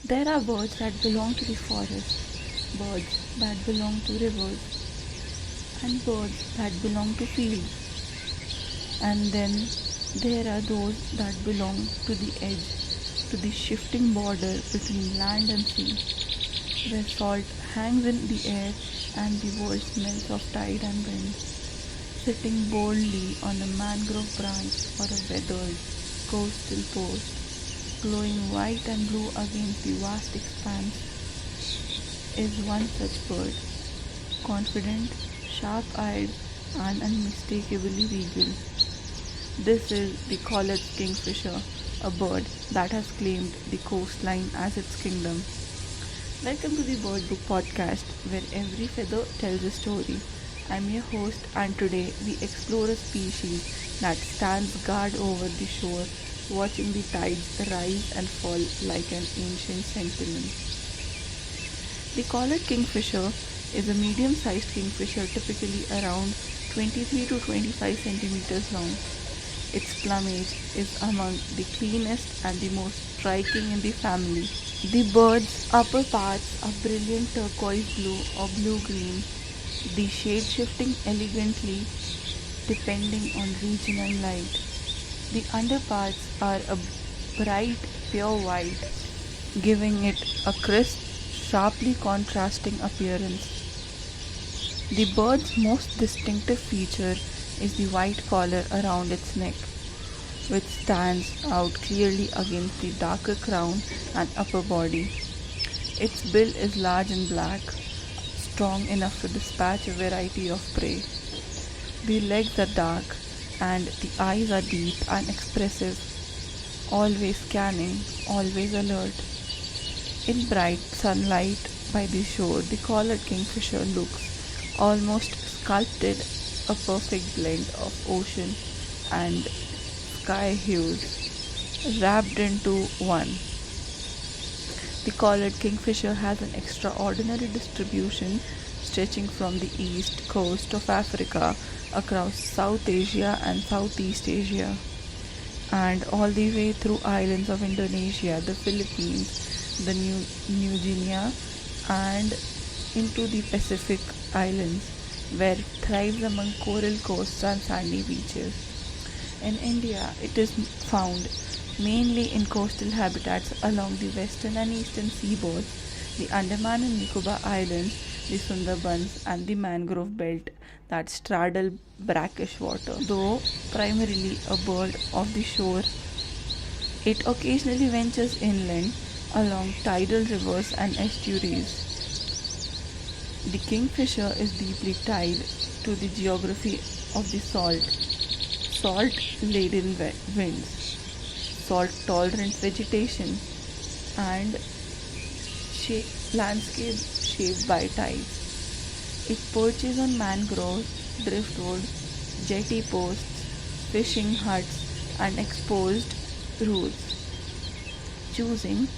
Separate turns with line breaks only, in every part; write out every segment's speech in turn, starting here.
There are birds that belong to the forest, birds that belong to rivers, and birds that belong to fields. And then there are those that belong to the edge, to the shifting border between land and sea, where salt hangs in the air and the world smells of tide and wind. Sitting boldly on a mangrove branch or a weathered coastal post, glowing white and blue against the vast expanse, is one such bird, confident, sharp-eyed, and unmistakably regal. This is the Collett's kingfisher, a bird that has claimed the coastline as its kingdom. Welcome to the Bird Book Podcast, where every feather tells a story. I'm your host, and today we explore a species that stands guard over the shore, watching the tides rise and fall like an ancient sentinel. The collared kingfisher is a medium-sized kingfisher, typically around 23 to 25 centimeters long. Its plumage is among the cleanest and the most striking in the family. The bird's upper parts are brilliant turquoise blue or blue-green, the shade shifting elegantly depending on region and light. The underparts are a bright pure white, giving it a crisp, sharply contrasting appearance. The bird's most distinctive feature is the white collar around its neck, which stands out clearly against the darker crown and upper body. Its bill is large and black, strong enough to dispatch a variety of prey. The legs are dark and the eyes are deep and expressive, always scanning, always alert. In bright sunlight by the shore, the collared kingfisher looks almost sculpted, a perfect blend of ocean and sky hues wrapped into one. The collared kingfisher has an extraordinary distribution stretching from the east coast of Africa across South Asia and Southeast Asia and all the way through islands of Indonesia, the Philippines, the New Guinea and into the Pacific islands where it thrives among coral coasts and sandy beaches. In India, it is found mainly in coastal habitats along the western and eastern seaboards, the Andaman and Nicobar Islands, the Sundarbans, and the mangrove belt that straddle brackish water. Though primarily a bird of the shore, it occasionally ventures inland along tidal rivers and estuaries. The kingfisher is deeply tied to the geography of the salt-laden winds, salt-tolerant vegetation, and landscape shaped by tides. It perches on mangroves, driftwood, jetty posts, fishing huts, and exposed routes, choosing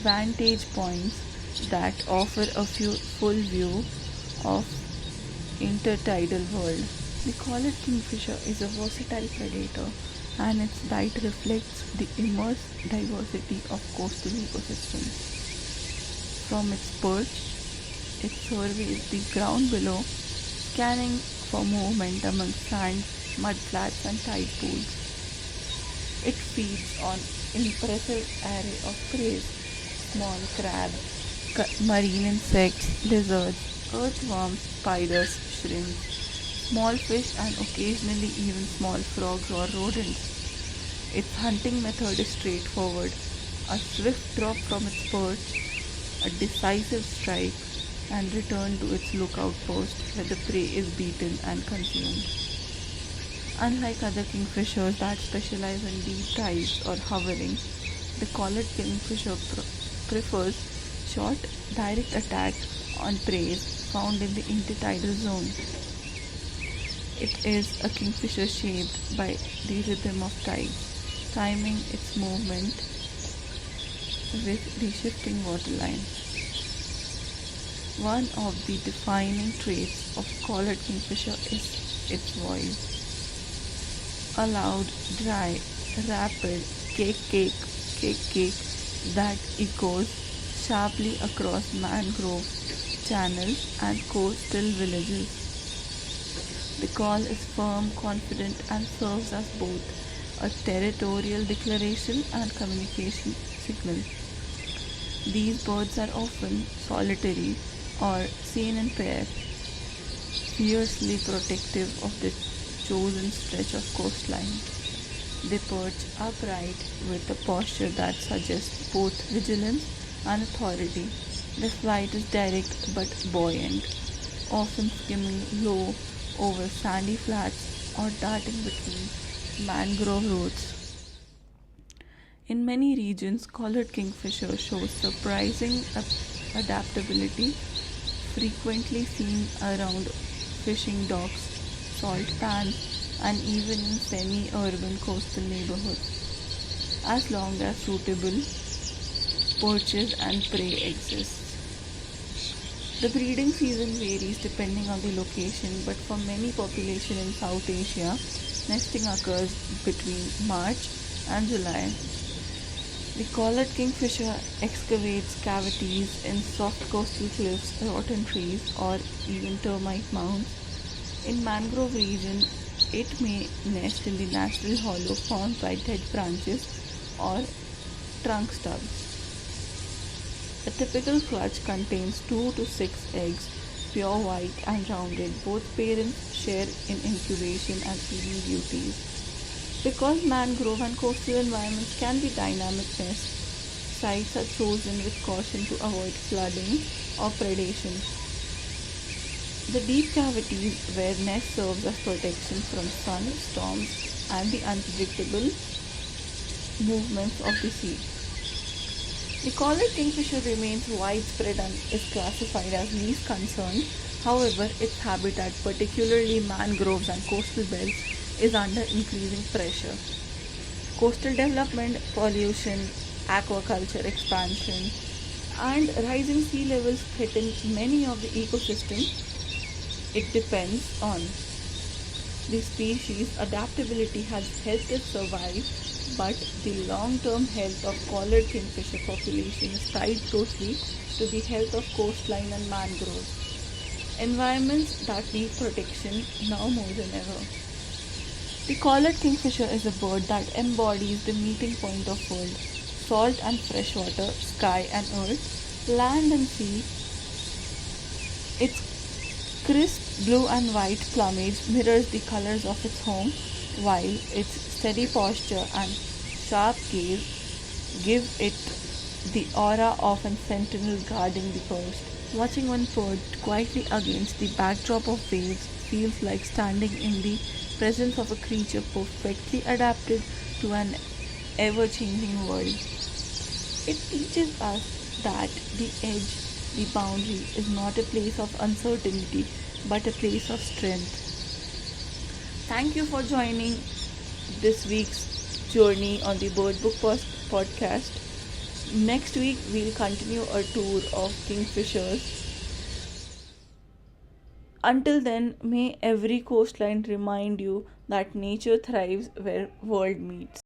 vantage points that offer a full view of intertidal world. The collared kingfisher is a versatile predator and its diet reflects the immense diversity of coastal ecosystems. From its perch, it surveys the ground below, scanning for movement among sand, mudflats and tide pools. It feeds on impressive array of prey, small crabs, marine insects, lizards, earthworms, spiders, shrimps, small fish and occasionally even small frogs or rodents. Its hunting method is straightforward, a swift drop from its perch, a decisive strike, and return to its lookout post where the prey is beaten and consumed. Unlike other kingfishers that specialize in deep dives or hovering, the collared kingfisher prefers short, direct attack on prey found in the intertidal zone. It is a kingfisher shaped by the rhythm of tides, timing its movement with the shifting waterline. One of the defining traits of collared kingfisher is its voice. A loud, dry, rapid cake cake that echoes sharply across mangrove channels and coastal villages. The call is firm, confident, and serves as both a territorial declaration and communication signal. These birds are often solitary or seen in pair, fiercely protective of the chosen stretch of coastline. They perch upright with a posture that suggests both vigilance and authority. Their flight is direct but buoyant, often skimming low over sandy flats or darting between mangrove roots. In many regions, collared kingfisher shows surprising adaptability, frequently seen around fishing docks, salt pans, and even in semi urban coastal neighborhoods, as long as suitable perches and prey exist. The breeding season varies depending on the location, but for many populations in South Asia, nesting occurs between March and July. The collared kingfisher excavates cavities in soft coastal cliffs, rotten trees, or even termite mounds. In mangrove region, it may nest in the natural hollow formed by dead branches or trunk stubs. A typical clutch contains 2 to 6 eggs, pure white and rounded. Both parents share in incubation and feeding duties. Because mangrove and coastal environments can be dynamic nests, sites are chosen with caution to avoid flooding or predation. The deep cavities where nest serves as protection from sun, storms, and the unpredictable movements of the sea. The collared kingfisher remains widespread and is classified as least concerned. However, its habitat, particularly mangroves and coastal belts, is under increasing pressure. Coastal development, pollution, aquaculture expansion, and rising sea levels threaten many of the ecosystems it depends on. The species' adaptability has helped it survive, but the long-term health of collared kingfisher population is tied closely to the health of coastline and mangroves, environments that need protection now more than ever. The collared kingfisher is a bird that embodies the meeting point of world, salt and fresh water, sky and earth, land and sea. Its crisp blue and white plumage mirrors the colors of its home, while its steady posture and sharp gaze give it the aura of a sentinel guarding the coast. Watching one perched quietly against the backdrop of waves feels like standing in the presence of a creature perfectly adapted to an ever changing world. It teaches us that the edge, the boundary, is not a place of uncertainty but a place of strength. Thank you for joining this week's journey on the Bird Book podcast. Next week, we'll continue a tour of kingfishers. Until then, may every coastline remind you that nature thrives where world meets.